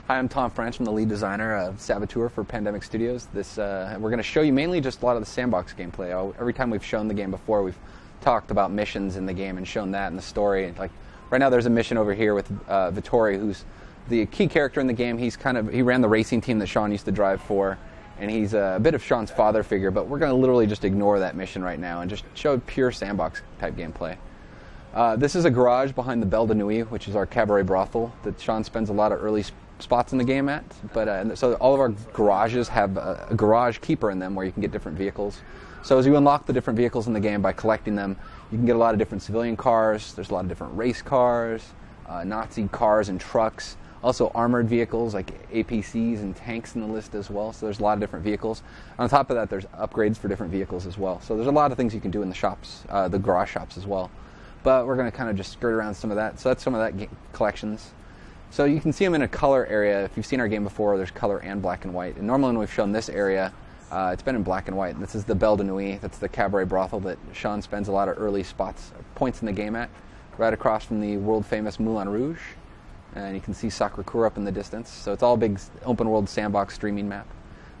Hi, I'm Tom French. I'm the lead designer of Saboteur for Pandemic Studios. We're going to show you mainly just a lot of the sandbox gameplay. Every time we've shown the game before, we've talked about missions in the game and shown that in the story. Like right now, there's a mission over here with Vittori, who's the key character in the game. He ran the racing team that Sean used to drive for, and he's a bit of Sean's father figure. But we're going to literally just ignore that mission right now and just show pure sandbox type gameplay. This is a garage behind the Belle de Nuit, which is our cabaret brothel that Sean spends a lot of early spots in the game at. But so all of our garages have a garage keeper in them where you can get different vehicles. So as you unlock the different vehicles in the game by collecting them, you can get a lot of different civilian cars. There's a lot of different race cars, Nazi cars and trucks. Also armored vehicles like APCs and tanks in the list as well. So there's a lot of different vehicles. On top of that, there's upgrades for different vehicles as well. So there's a lot of things you can do in the shops, the garage shops as well. But we're going to kind of just skirt around some of that. So that's some of that collections. So you can see them in a color area. If you've seen our game before, there's color and black and white. And normally when we've shown this area, it's been in black and white. This is the Belle de Nuit. That's the cabaret brothel that Sean spends a lot of early points in the game at, right across from the world-famous Moulin Rouge. And you can see Sacré-Cœur up in the distance. So it's all a big open-world sandbox streaming map.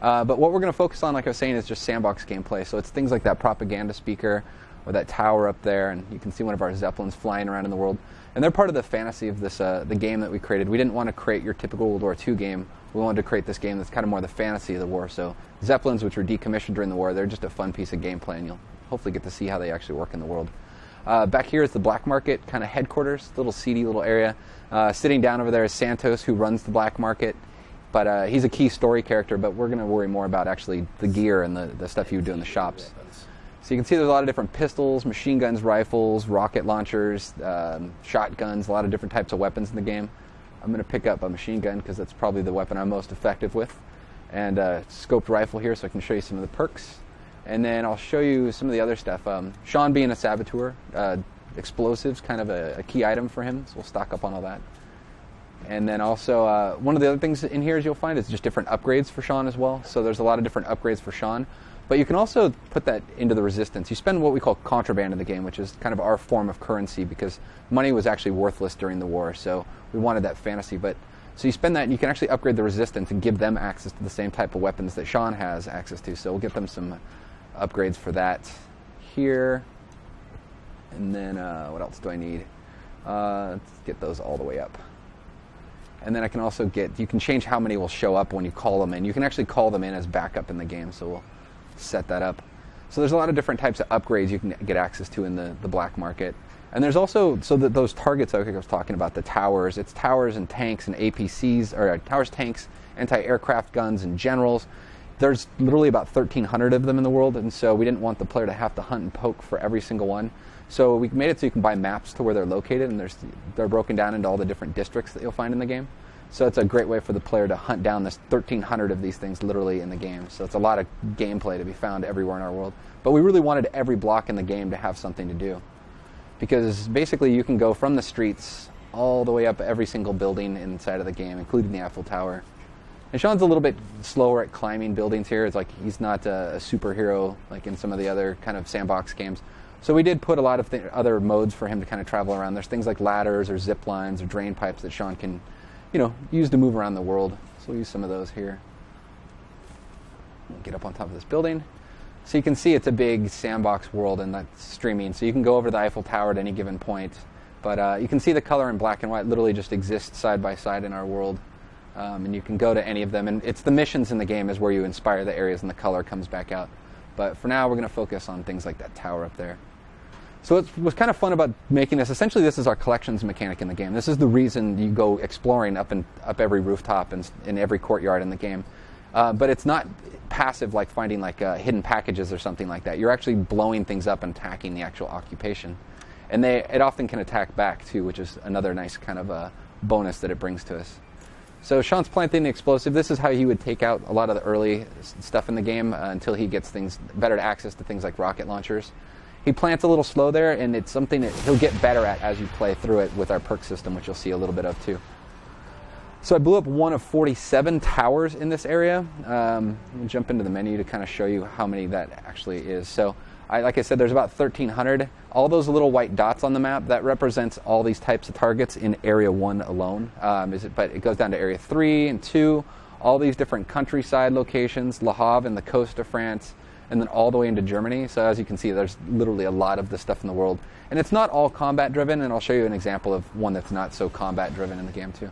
But what we're going to focus on, like I was saying, is just sandbox gameplay. So it's things like that propaganda speaker or that tower up there, and you can see one of our Zeppelins flying around in the world. And they're part of the fantasy of this, the game that we created. We didn't want to create your typical World War II game. We wanted to create this game that's kind of more the fantasy of the war. So Zeppelins, which were decommissioned during the war, they're just a fun piece of gameplay, and you'll hopefully get to see how they actually work in the world. Back here is the black market kind of headquarters, little seedy little area. Sitting down over there is Santos, who runs the black market. But he's a key story character, but we're going to worry more about actually the gear and the stuff you would do in the shops. So you can see there's a lot of different pistols, machine guns, rifles, rocket launchers, shotguns, a lot of different types of weapons in the game. I'm going to pick up a machine gun because that's probably the weapon I'm most effective with. And scoped rifle here so I can show you some of the perks. And then I'll show you some of the other stuff. Sean being a saboteur, explosives, kind of a key item for him, so we'll stock up on all that. And then also, one of the other things in here you'll find is just different upgrades for Sean as well. So there's a lot of different upgrades for Sean. But you can also put that into the resistance. You spend what we call contraband in the game, which is kind of our form of currency because money was actually worthless during the war. So we wanted that fantasy. So you spend that and you can actually upgrade the resistance and give them access to the same type of weapons that Sean has access to. So we'll get them some upgrades for that here. And then what else do I need? Let's get those all the way up. And then I can also you can change how many will show up when you call them in. You can actually call them in as backup in the game. So we'll set that up. So there's a lot of different types of upgrades you can get access to in the black market. And there's also, so that those targets I was talking about, the towers, it's towers and tanks and APCs, or towers, tanks, anti-aircraft guns and generals. There's literally about 1,300 of them in the world, and so we didn't want the player to have to hunt and poke for every single one. So we made it so you can buy maps to where they're located, and they're broken down into all the different districts that you'll find in the game. So it's a great way for the player to hunt down this 1,300 of these things literally in the game. So it's a lot of gameplay to be found everywhere in our world. But we really wanted every block in the game to have something to do. Because basically you can go from the streets all the way up every single building inside of the game, including the Eiffel Tower. And Sean's a little bit slower at climbing buildings here. It's like he's not a superhero like in some of the other kind of sandbox games. So we did put a lot of other modes for him to kind of travel around. There's things like ladders or zip lines or drain pipes that Sean can use to move around the world. So we'll use some of those here. We'll get up on top of this building. So you can see it's a big sandbox world and that's streaming. So you can go over the Eiffel Tower at any given point. But you can see the color in black and white literally just exists side by side in our world. And you can go to any of them. And it's the missions in the game is where you inspire the areas and the color comes back out. But for now, we're going to focus on things like that tower up there. So what's kind of fun about making this, essentially this is our collections mechanic in the game. This is the reason you go exploring up every rooftop and in every courtyard in the game. But it's not passive like finding hidden packages or something like that. You're actually blowing things up and attacking the actual occupation. And it often can attack back too, which is another nice kind of bonus that it brings to us. So Sean's planting the explosive. This is how he would take out a lot of the early stuff in the game until he gets better access to things like rocket launchers. He plants a little slow there, and it's something that he'll get better at as you play through it with our perk system, which you'll see a little bit of too. So I blew up one of 47 towers in this area. We'll jump into the menu to kind of show you how many that actually is. So Like I said, there's about 1,300. All those little white dots on the map, that represents all these types of targets in Area 1 alone. But it goes down to Area 3 and 2, all these different countryside locations, Le Havre and the coast of France, and then all the way into Germany. So as you can see, there's literally a lot of this stuff in the world. And it's not all combat driven, and I'll show you an example of one that's not so combat driven in the game too.